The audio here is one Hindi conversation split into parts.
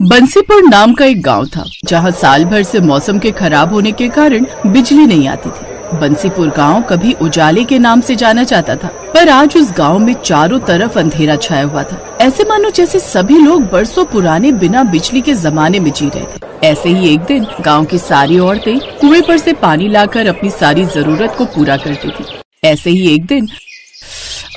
बंसीपुर नाम का एक गांव था जहां साल भर से मौसम के खराब होने के कारण बिजली नहीं आती थी। बंसीपुर गांव कभी उजाले के नाम से जाना जाता था, पर आज उस गांव में चारों तरफ अंधेरा छाया हुआ था। ऐसे मानो जैसे सभी लोग बरसों पुराने बिना बिजली के जमाने में जी रहे थे। ऐसे ही एक दिन गांव की सारी औरतें कुएं पर से पानी लाकर अपनी सारी जरूरत को पूरा करती थी। ऐसे ही एक दिन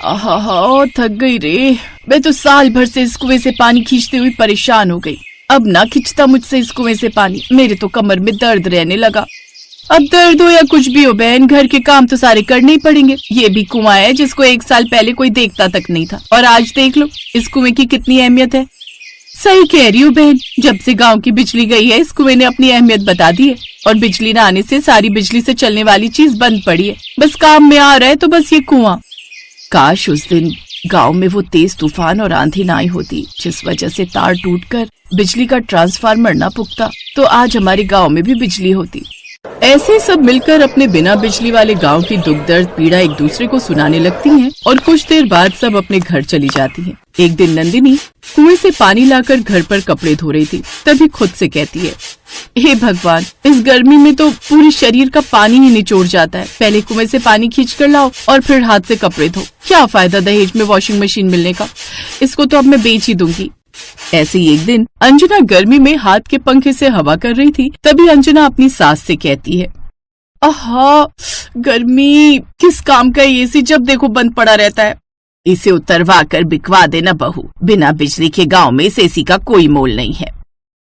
आहा, थक गई रे, मैं तो साल भर से इस कुएं से पानी खींचते हुए परेशान हो गई। अब ना खींचता मुझसे इस कुएं से पानी, मेरे तो कमर में दर्द रहने लगा। अब दर्द हो या कुछ भी हो बहन, घर के काम तो सारे करने ही पड़ेंगे। ये भी कुआं है जिसको एक साल पहले कोई देखता तक नहीं था, और आज देख लो इस कुएं की कितनी अहमियत है। सही कह रही हूँ बहन, जब से गांव की बिजली गई है इस कुएं ने अपनी अहमियत बता दी है, और बिजली न आने से सारी बिजली से चलने वाली चीज बंद पड़ी है। बस काम में आ रहा है तो बस ये कुआं। काश उस दिन गांव में वो तेज तूफान और आंधी ना आई होती, जिस वजह से तार टूटकर बिजली का ट्रांसफार्मर ना पुकता, तो आज हमारे गांव में भी बिजली होती। ऐसे सब मिलकर अपने बिना बिजली वाले गांव की दुख दर्द पीड़ा एक दूसरे को सुनाने लगती हैं, और कुछ देर बाद सब अपने घर चली जाती हैं। एक दिन नंदिनी कुएं से पानी लाकर घर पर कपड़े धो रही थी, तभी खुद से कहती है, हे भगवान, इस गर्मी में तो पूरे शरीर का पानी ही निचोड़ जाता है। पहले कुएं से पानी खींच कर लाओ और फिर हाथ से कपड़े धो। क्या फायदा दहेज में वॉशिंग मशीन मिलने का, इसको तो अब मैं बेच ही दूंगी। ऐसे ही एक दिन अंजना गर्मी में हाथ के पंखे से हवा कर रही थी, तभी अंजना अपनी सास से कहती है, आहा, गर्मी, किस काम का एसी जब देखो बंद पड़ा रहता है। इसे उतरवा कर बिकवा देना बहू, बिना बिजली के गांव में इस एसी का कोई मोल नहीं है।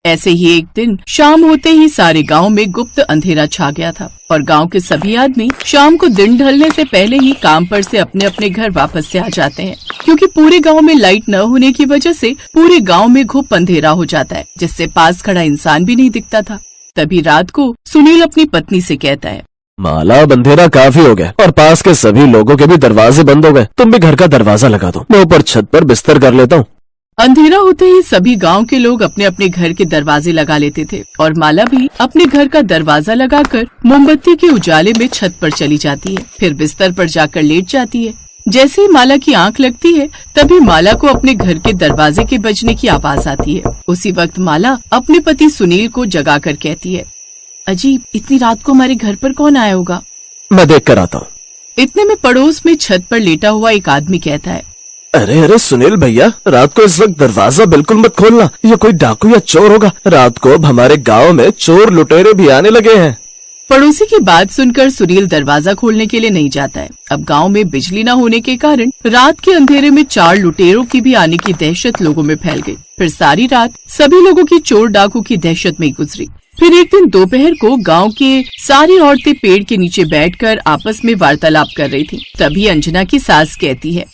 ऐसे ही एक दिन शाम होते ही सारे गांव में गुप्त अंधेरा छा गया था, और गांव के सभी आदमी शाम को दिन ढलने से पहले ही काम पर से अपने अपने घर वापस से आ जाते हैं, क्योंकि पूरे गांव में लाइट न होने की वजह से पूरे गांव में घुप अंधेरा हो जाता है, जिससे पास खड़ा इंसान भी नहीं दिखता था। तभी रात को सुनील अपनी पत्नी से कहता है, माला, अब अंधेरा काफी हो गया और पास के सभी लोगों के भी दरवाजे बंद हो गए। तुम भी घर का दरवाजा लगा दो, मैं ऊपर छत पर बिस्तर कर लेता हूँ। अंधेरा होते ही सभी गांव के लोग अपने अपने घर के दरवाजे लगा लेते थे, और माला भी अपने घर का दरवाजा लगाकर मोमबत्ती के उजाले में छत पर चली जाती है, फिर बिस्तर पर जाकर लेट जाती है। जैसे ही माला की आंख लगती है, तभी माला को अपने घर के दरवाजे के बजने की आवाज आती है। उसी वक्त माला अपने पति सुनील को जगाकर कहती है, अजीब, इतनी रात को हमारे घर पर कौन आया होगा? मैं देख कर आता हूँ। इतने में पड़ोस में छत पर लेटा हुआ एक आदमी कहता है, अरे अरे सुनील भैया, रात को इस वक्त दरवाजा बिल्कुल मत खोलना, ये कोई डाकू या चोर होगा। रात को अब हमारे गांव में चोर लुटेरे भी आने लगे हैं। पड़ोसी की बात सुनकर सुनील दरवाजा खोलने के लिए नहीं जाता है। अब गांव में बिजली न होने के कारण रात के अंधेरे में 4 लुटेरों की भी आने की दहशत लोगों में फैल गई। फिर सारी रात सभी लोगों की चोर डाकू की दहशत में गुजरी। फिर एक दिन दोपहर को गांव के सारी औरतें पेड़ के नीचे बैठकर आपस में वार्तालाप कर रही थी। तभी अंजना की सास कहती है,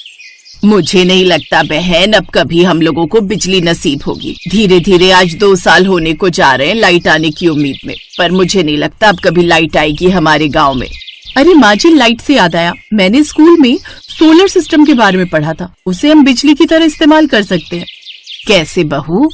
मुझे नहीं लगता बहन अब कभी हम लोगों को बिजली नसीब होगी। धीरे धीरे आज 2 साल होने को जा रहे हैं लाइट आने की उम्मीद में, पर मुझे नहीं लगता अब कभी लाइट आएगी हमारे गांव में। अरे माँ जी, लाइट से याद आया, मैंने स्कूल में सोलर सिस्टम के बारे में पढ़ा था, उसे हम बिजली की तरह इस्तेमाल कर सकते हैं। कैसे बहू?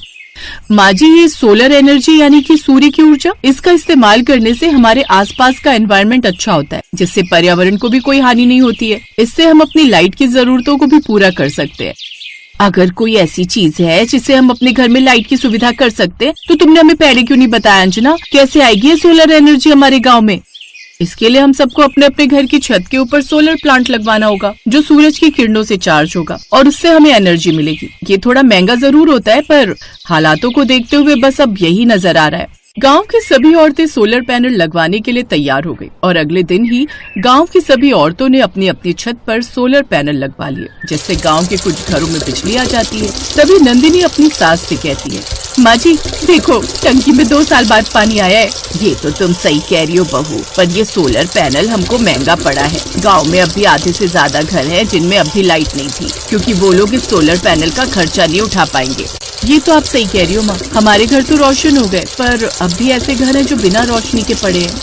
माँ जी, ये सोलर एनर्जी यानी कि सूर्य की ऊर्जा, इसका इस्तेमाल करने से हमारे आसपास का एनवायरनमेंट अच्छा होता है, जिससे पर्यावरण को भी कोई हानि नहीं होती है। इससे हम अपनी लाइट की जरूरतों को भी पूरा कर सकते हैं। अगर कोई ऐसी चीज है जिससे हम अपने घर में लाइट की सुविधा कर सकते हैं, तो तुमने हमें पहले क्यों नहीं बताया अंजना? कैसे आएगी ये सोलर एनर्जी हमारे गाँव में? इसके लिए हम सबको अपने अपने घर की छत के ऊपर सोलर प्लांट लगवाना होगा, जो सूरज की किरणों से चार्ज होगा, और उससे हमें एनर्जी मिलेगी। ये थोड़ा महंगा जरूर होता है, पर हालातों को देखते हुए बस अब यही नजर आ रहा है। गांव की सभी औरतें सोलर पैनल लगवाने के लिए तैयार हो गई, और अगले दिन ही गांव की सभी औरतों ने अपनी अपनी छत पर सोलर पैनल लगवा लिए, जिससे गांव के कुछ घरों में बिजली आ जाती है। तभी नंदिनी अपनी सास से कहती है, माँ जी देखो, टंकी में 2 साल बाद पानी आया है। ये तो तुम सही कह रही हो बहू, पर ये सोलर पैनल हमको महंगा पड़ा है। गांव में अभी आधे से ज्यादा घर हैं जिनमें अभी लाइट नहीं थी, क्योंकि वो लोग इस सोलर पैनल का खर्चा नहीं उठा पाएंगे। ये तो आप सही कह रही हो माँ, हमारे घर तो रोशन हो गए, पर अब भी ऐसे घर हैं जो बिना रोशनी के पड़े हैं।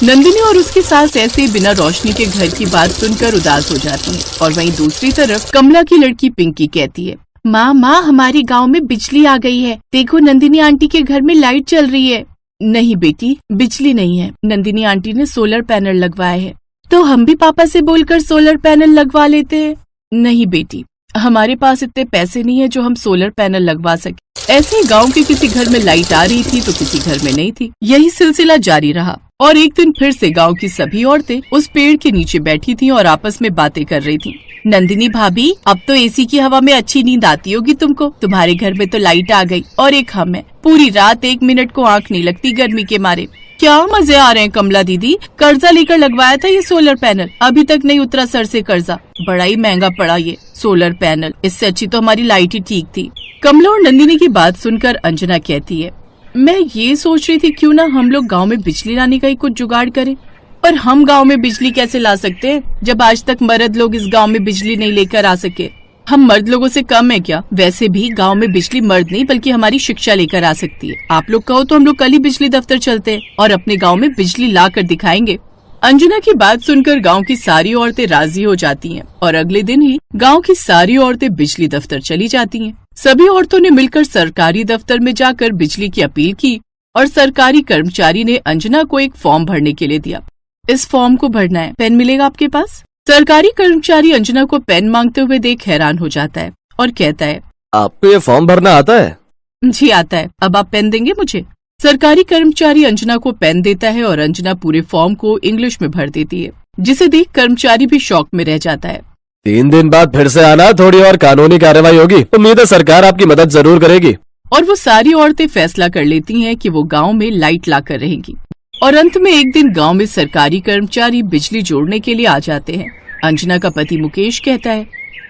नंदिनी और उसकी सास ऐसे ही बिना रोशनी के घर की बात सुनकर उदास हो जाती है। और वहीं दूसरी तरफ कमला की लड़की पिंकी कहती है, माँ, हमारे गांव में बिजली आ गई है। देखो, नंदिनी आंटी के घर में लाइट चल रही है। नहीं बेटी, बिजली नहीं है, नंदिनी आंटी ने सोलर पैनल लगवाए हैं। तो हम भी पापा से बोलकर सोलर पैनल लगवा लेते हैं। नहीं बेटी, हमारे पास इतने पैसे नहीं है जो हम सोलर पैनल लगवा सके। ऐसे ही गांव के किसी घर में लाइट आ रही थी तो किसी घर में नहीं थी। यही सिलसिला जारी रहा और एक दिन फिर से गांव की सभी औरतें उस पेड़ के नीचे बैठी थीं और आपस में बातें कर रही थीं। नंदिनी भाभी, अब तो एसी की हवा में अच्छी नींद आती होगी तुमको। तुम्हारे घर में तो लाइट आ गई और एक हम है, पूरी रात 1 मिनट को आंख नहीं लगती गर्मी के मारे। क्या मजे आ रहे हैं कमला दीदी, कर्जा लेकर लगवाया था ये सोलर पैनल, अभी तक नहीं उतरा सर से कर्जा। बड़ा ही महंगा पड़ा ये सोलर पैनल, इससे अच्छी तो हमारी लाइट ही ठीक थी। कमला और नंदिनी की बात सुनकर अंजना कहती है, मैं ये सोच रही थी क्यों ना हम लोग गांव में बिजली लाने का ही कुछ जुगाड़ करें। पर हम गांव में बिजली कैसे ला सकते हैं जब आज तक मर्द लोग इस गांव में बिजली नहीं लेकर आ सके। हम मर्द लोगों से कम है क्या? वैसे भी गांव में बिजली मर्द नहीं बल्कि हमारी शिक्षा लेकर आ सकती है। आप लोग कहो तो हम लोग कल ही बिजली दफ्तर चलते हैं और अपने गांव में बिजली ला कर दिखाएंगे। अंजना की बात सुनकर गांव की सारी औरतें राजी हो जाती हैं और अगले दिन ही गांव की सारी औरतें बिजली दफ्तर चली जाती हैं। सभी औरतों ने मिलकर सरकारी दफ्तर में जाकर बिजली की अपील की और सरकारी कर्मचारी ने अंजना को एक फॉर्म भरने के लिए दिया। इस फॉर्म को भरना है, पेन मिलेगा आपके पास? सरकारी कर्मचारी अंजना को पेन मांगते हुए देख हैरान हो जाता है और कहता है, आपको ये फॉर्म भरना आता है? जी आता है। अब आप पेन देंगे मुझे? सरकारी कर्मचारी अंजना को पेन देता है और अंजना पूरे फॉर्म को इंग्लिश में भर देती है, जिसे देख कर्मचारी भी शॉक में रह जाता है। 3 दिन बाद फिर से आना, थोड़ी और कानूनी कार्रवाई होगी। उम्मीद है सरकार आपकी मदद जरूर करेगी। और वो सारी औरतें फैसला कर लेती हैं कि वो गांव में लाइट लाकर रहेंगी। और अंत में एक दिन गांव में सरकारी कर्मचारी बिजली जोड़ने के लिए आ जाते हैं। अंजना का पति मुकेश कहता है,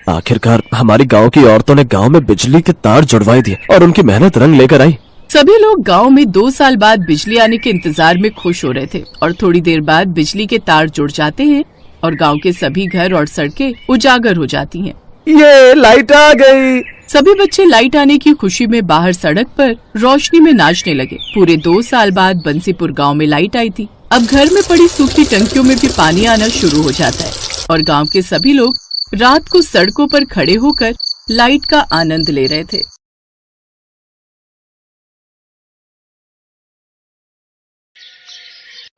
आखिरकार हमारी गांव की औरतों ने गांव में बिजली के तार जुड़वाए दिए और उनकी मेहनत रंग लेकर आई। सभी लोग गांव में 2 साल बाद बिजली आने के इंतजार में खुश हो रहे थे और थोड़ी देर बाद बिजली के तार जुड़ जाते हैं और गांव के सभी घर और सड़कें उजागर हो जाती हैं। ये लाइट आ गई। सभी बच्चे लाइट आने की खुशी में बाहर सड़क पर रोशनी में नाचने लगे। पूरे 2 साल बाद बंसीपुर गांव में लाइट आई थी। अब घर में पड़ी सूखी टंकियों में भी पानी आना शुरू हो जाता है और गांव के सभी लोग रात को सड़कों पर खड़े होकर लाइट का आनंद ले रहे थे।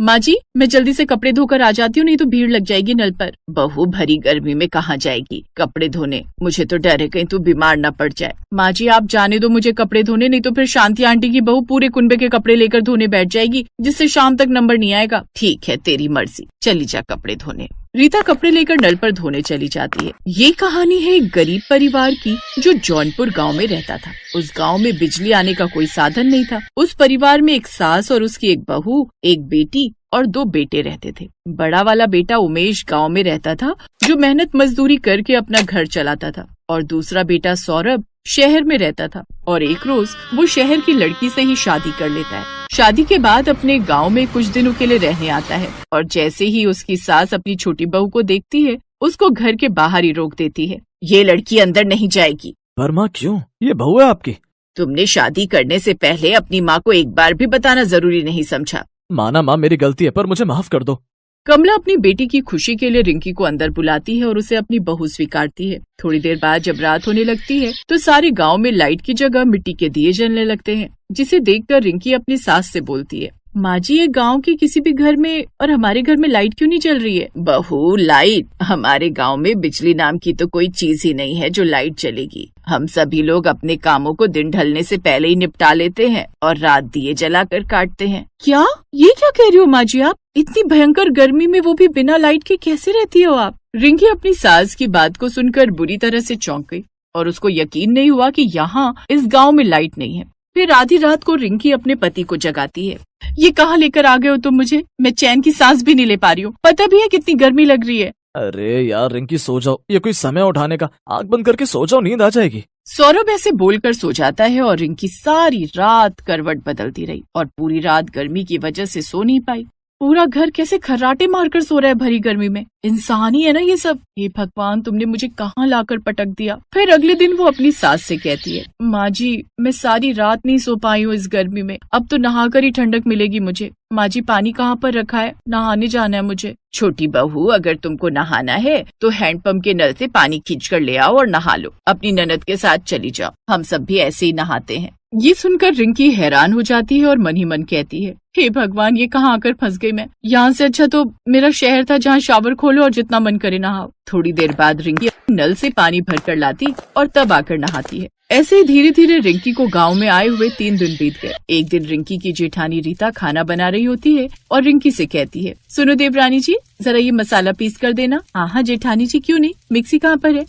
माँ जी, मैं जल्दी से कपड़े धोकर आ जाती हूँ, नहीं तो भीड़ लग जाएगी नल पर। बहू भरी गर्मी में कहाँ जाएगी कपड़े धोने? मुझे तो डर है कहीं तू बीमार न पड़ जाए। माँ जी आप जाने दो मुझे कपड़े धोने, नहीं तो फिर शांति आंटी की बहू पूरे कुनबे के कपड़े लेकर धोने बैठ जाएगी, जिससे शाम तक नंबर नहीं आएगा। ठीक है तेरी मर्जी, चली जा कपड़े धोने। रीता कपड़े लेकर नल पर धोने चली जाती है। ये कहानी है एक गरीब परिवार की जो जौनपुर गांव में रहता था। उस गांव में बिजली आने का कोई साधन नहीं था। उस परिवार में एक सास और उसकी एक बहू, एक बेटी और 2 बेटे रहते थे। बड़ा वाला बेटा उमेश गांव में रहता था, जो मेहनत मजदूरी करके अपना घर चलाता था, और दूसरा बेटा सौरभ शहर में रहता था और एक रोज वो शहर की लड़की से ही शादी कर लेता है। शादी के बाद अपने गांव में कुछ दिनों के लिए रहने आता है और जैसे ही उसकी सास अपनी छोटी बहू को देखती है, उसको घर के बाहर ही रोक देती है। ये लड़की अंदर नहीं जाएगी। पर माँ क्यों? ये बहू है आपकी। तुमने शादी करने से पहले अपनी माँ को एक बार भी बताना जरूरी नहीं समझा। माना माँ मेरी गलती है, पर मुझे माफ कर दो। कमला अपनी बेटी की खुशी के लिए रिंकी को अंदर बुलाती है और उसे अपनी बहू स्वीकारती है। थोड़ी देर बाद जब रात होने लगती है तो सारे गांव में लाइट की जगह मिट्टी के दिए जलने लगते हैं, जिसे देखकर रिंकी अपनी सास से बोलती है, माँ जी ये गांव के किसी भी घर में और हमारे घर में लाइट क्यों नहीं चल रही है? बहू लाइट? हमारे गांव में बिजली नाम की तो कोई चीज ही नहीं है जो लाइट चलेगी। हम सभी लोग अपने कामों को दिन ढलने से पहले ही निपटा लेते हैं और रात दिए जलाकर काटते हैं। क्या? ये क्या कह रही हो माँ जी आप? इतनी भयंकर गर्मी में वो भी बिना लाइट के कैसे रहती हो आप? रिंकी अपनी सास की बात को सुनकर बुरी तरह से चौंक गई और उसको यकीन नहीं हुआ कि यहाँ इस गांव में लाइट नहीं है। फिर आधी रात को रिंकी अपने पति को जगाती है। ये कहाँ लेकर आ गए हो तुम मुझे? मैं चैन की सांस भी नहीं ले पा रही हूँ। पता भी है कितनी गर्मी लग रही है। अरे यार रिंकी सो जाओ, ये कोई समय उठाने का? आँख बंद करके सो जाओ, नींद आ जाएगी। सौरभ ऐसे बोलकर सो जाता है और रिंकी सारी रात करवट बदलती रही और पूरी रात गर्मी की वजह से सो नहीं पाई। पूरा घर कैसे खर्राटे मारकर सो रहा है भरी गर्मी में। इंसान ही है ना ये सब। हे भगवान, तुमने मुझे कहाँ लाकर पटक दिया। फिर अगले दिन वो अपनी सास से कहती है, माँ जी मैं सारी रात नहीं सो पाई हूँ इस गर्मी में, अब तो नहाकर ही ठंडक मिलेगी मुझे। माँ जी पानी कहाँ पर रखा है? नहाने जाना है मुझे। छोटी बहू अगर तुमको नहाना है तो हैंडपंप के नल से पानी खींच कर ले आओ और नहा लो। अपनी ननद के साथ चली जाओ, हम सब भी ऐसे ही नहाते हैं। ये सुनकर रिंकी हैरान हो जाती है और मन ही मन कहती है, हे भगवान, ये कहाँ आकर फंस गई मैं। यहाँ से अच्छा तो मेरा शहर था जहाँ शावर खोलो और जितना मन करे नहाओ। थोड़ी देर बाद रिंकी नल से पानी भरकर लाती और तब आकर नहाती है। ऐसे ही धीरे धीरे रिंकी को गांव में आए हुए 3 दिन बीत गए। एक दिन रिंकी की जेठानी रीता खाना बना रही होती है और रिंकी से कहती है, सुनो देवरानी जी, जरा ये मसाला पीस कर देना। हाँ जेठानी जी, क्यों नहीं, मिक्सी कहाँ पर है?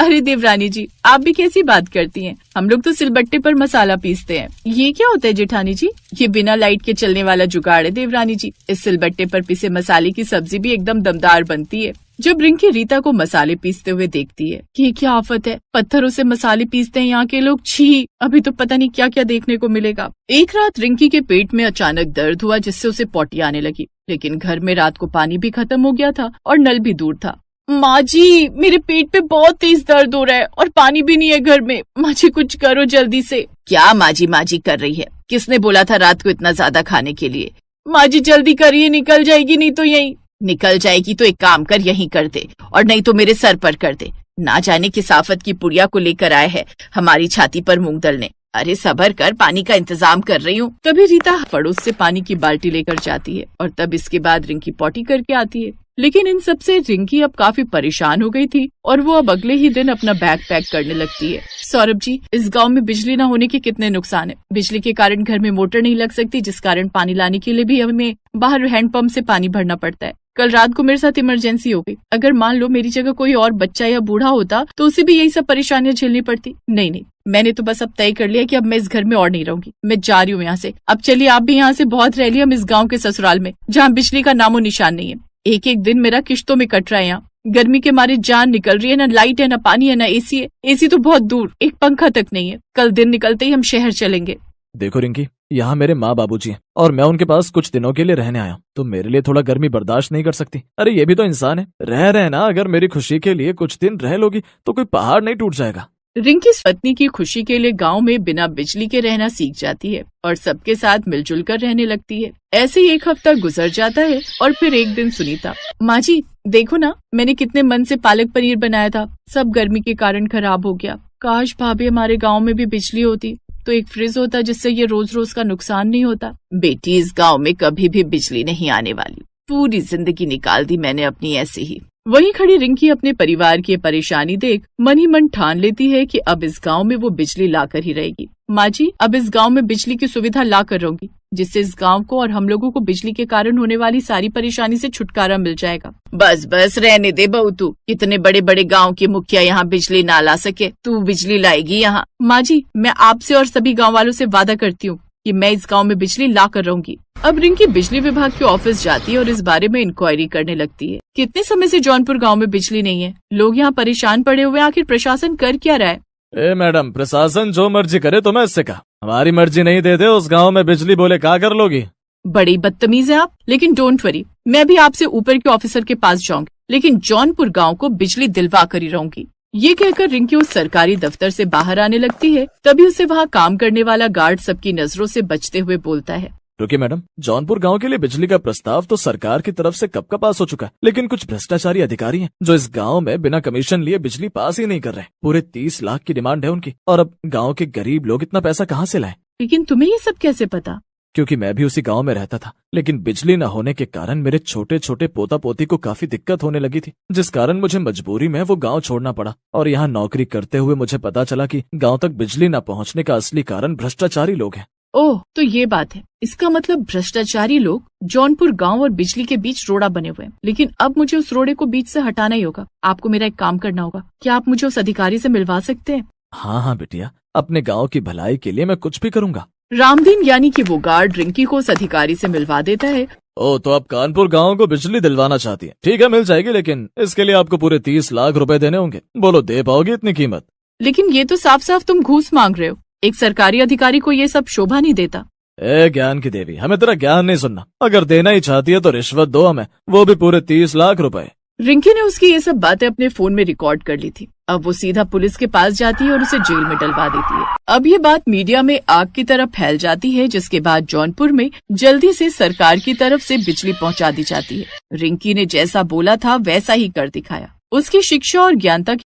अरे देवरानी जी, आप भी कैसी बात करती हैं? हम लोग तो सिलबट्टे पर मसाला पीसते हैं। ये क्या होता है जेठानी जी? ये बिना लाइट के चलने वाला जुगाड़ है देवरानी जी। इस सिलबट्टे पर पिसे मसाले की सब्जी भी एकदम दमदार बनती है। जब रिंकी रीता को मसाले पीसते हुए देखती है कि ये क्या आफत है, पत्थरों से मसाले पीसते हैं यहाँ के लोग, छी, अभी तो पता नहीं क्या क्या देखने को मिलेगा। एक रात रिंकी के पेट में अचानक दर्द हुआ जिससे उसे पोटी आने लगी, लेकिन घर में रात को पानी भी खत्म हो गया था और नल भी दूर था। माँ जी, मेरे पेट पे बहुत तेज दर्द हो रहा है और पानी भी नहीं है घर में। माँ जी कुछ करो जल्दी से। क्या माँ जी कर रही है? किसने बोला था रात को इतना ज्यादा खाने के लिए? माँ जी जल्दी करिए, निकल जाएगी नहीं तो यहीं। निकल जाएगी तो एक काम कर, यहीं कर दे, और नहीं तो मेरे सर पर कर दे। ना जाने किस आफत की पुड़िया को लेकर आए है हमारी छाती पर मूंग दलने। अरे सबर कर, पानी का इंतजाम कर रही हूँ। तभी रीता पड़ोस से पानी की बाल्टी लेकर जाती है और तब इसके बाद रिंकी पॉटी करके आती है। लेकिन इन सब से रिंकी अब काफी परेशान हो गई थी और वो अब अगले ही दिन अपना बैग पैक करने लगती है। सौरभ जी, इस गांव में बिजली न होने के कितने नुकसान है। बिजली के कारण घर में मोटर नहीं लग सकती, जिस कारण पानी लाने के लिए भी हमें बाहर हैंडपंप से पानी भरना पड़ता है। कल रात को मेरे साथ इमरजेंसी हो गई। अगर मान लो मेरी जगह कोई और बच्चा या बूढ़ा होता तो उसे भी यही सब परेशानियां झेलनी पड़ती। नहीं, मैंने तो बस अब तय कर लिया कि अब मैं इस घर में और नहीं रहूंगी। मैं जा रही हूँ यहाँ से। अब चलिए, आप भी यहाँ से बहुत रह लिया, हम इस गाँव के ससुराल में जहाँ बिजली का नामो निशान नहीं है। एक एक दिन मेरा किश्तों में कट रहा है। यहाँ गर्मी के मारे जान निकल रही है, ना लाइट है, ना पानी है, ना एसी है। एसी तो बहुत दूर, एक पंखा तक नहीं है। कल दिन निकलते ही हम शहर चलेंगे। देखो रिंकी, यहाँ मेरे माँ बाबूजी हैं और मैं उनके पास कुछ दिनों के लिए रहने आया। तो मेरे लिए थोड़ा गर्मी बर्दाश्त नहीं कर सकती? अरे ये भी तो इंसान है। रह रहे ना, अगर मेरी खुशी के लिए कुछ दिन रह लोगी तो कोई पहाड़ नहीं टूट जाएगा। रिंकी पत्नी की खुशी के लिए गांव में बिना बिजली के रहना सीख जाती है और सबके साथ मिलजुल कर रहने लगती है। ऐसे ही एक हफ्ता गुजर जाता है और फिर एक दिन सुनीता, माँ जी देखो ना, मैंने कितने मन से पालक पनीर बनाया था, सब गर्मी के कारण खराब हो गया। काश भाभी हमारे गाँव में भी बिजली होती तो एक फ्रिज होता जिससे ये रोज रोज का नुकसान नहीं होता। बेटी, इस गांव में कभी भी बिजली नहीं आने वाली। पूरी जिंदगी निकाल दी मैंने अपनी ऐसे ही। वहीं खड़ी रिंकी अपने परिवार की परेशानी देख मन ही मन ठान लेती है कि अब इस गांव में वो बिजली लाकर ही रहेगी। माँ जी, अब इस गांव में बिजली की सुविधा ला कर रहूंगी, जिससे इस गांव को और हम लोगों को बिजली के कारण होने वाली सारी परेशानी से छुटकारा मिल जाएगा। बस रहने दे बहू, तू इतने बड़े बड़े गांव के मुखिया यहाँ बिजली ना ला सके, तू बिजली लाएगी यहाँ। माँ जी, मैं आपसे और सभी गाँव वालों से वादा करती हूँ कि मैं इस गांव में बिजली ला कर रहूंगी। अब रिंकी बिजली विभाग के ऑफिस जाती है और इस बारे में इंक्वायरी करने लगती है। कितने समय से जौनपुर गांव में बिजली नहीं है, लोग यहाँ परेशान पड़े हुए, आखिर प्रशासन कर क्या रहा है? ए मैडम, प्रशासन जो मर्जी करे तो मैं इससे कहा, हमारी मर्जी नहीं देते उस गांव में बिजली, बोले क्या कर लोगी? बड़ी बदतमीज है आप। लेकिन डोंट वरी, मैं भी आपसे ऊपर के ऑफिसर के पास जाऊंगी, लेकिन जौनपुर गाँव को बिजली दिलवा कर ही रहूंगी। ये कहकर रिंकी उस सरकारी दफ्तर से बाहर आने लगती है। तभी उसे वहाँ काम करने वाला गार्ड सबकी नजरों से बचते हुए बोलता है, रुकिए मैडम, जौनपुर गांव के लिए बिजली का प्रस्ताव तो सरकार की तरफ से कब का पास हो चुका है, लेकिन कुछ भ्रष्टाचारी अधिकारी हैं जो इस गांव में बिना कमीशन लिए बिजली पास ही नहीं कर रहे। पूरे 30 लाख की डिमांड है उनकी, और अब गांव के गरीब लोग इतना पैसा कहां से लाएं? लेकिन तुम्हें ये सब कैसे पता? क्योंकि मैं भी उसी गांव में रहता था, लेकिन बिजली न होने के कारण मेरे छोटे छोटे पोता पोती को काफी दिक्कत होने लगी थी, जिस कारण मुझे मजबूरी में वो गांव छोड़ना पड़ा। और यहाँ नौकरी करते हुए मुझे पता चला कि गांव तक बिजली न पहुंचने का असली कारण भ्रष्टाचारी लोग हैं। ओह, तो ये बात है। इसका मतलब भ्रष्टाचारी लोग जौनपुर गांव और बिजली के बीच रोड़ा बने हुए हैं। लेकिन अब मुझे उस रोड़े को बीच से हटाना ही होगा। आपको मेरा एक काम करना होगा। क्या आप मुझे उस अधिकारी से मिलवा सकते हैं? हाँ बिटिया, अपने गाँव की भलाई के लिए मैं कुछ भी करूँगा। रामदीन यानी कि वो गार्ड रिंकी को उस अधिकारी से मिलवा देता है। ओ, तो आप कानपुर गांव को बिजली दिलवाना चाहती हैं? ठीक है, मिल जाएगी, लेकिन इसके लिए आपको पूरे 30 लाख रुपए देने होंगे। बोलो, दे पाओगे इतनी कीमत? लेकिन ये तो साफ साफ तुम घूस मांग रहे हो। एक सरकारी अधिकारी को ये सब शोभा नहीं देता। ए ज्ञान की देवी, हमें तेरा ज्ञान नहीं सुनना। अगर देना ही चाहती है तो रिश्वत दो हमें, वो भी पूरे 30 लाख रुपए। रिंकी ने उसकी ये सब बातें अपने फोन में रिकॉर्ड कर ली थी। अब वो सीधा पुलिस के पास जाती है और उसे जेल में डलवा देती है। अब ये बात मीडिया में आग की तरह फैल जाती है, जिसके बाद जौनपुर में जल्दी से सरकार की तरफ से बिजली पहुंचा दी जाती है। रिंकी ने जैसा बोला था वैसा ही कर दिखाया। उसकी शिक्षा और ज्ञानता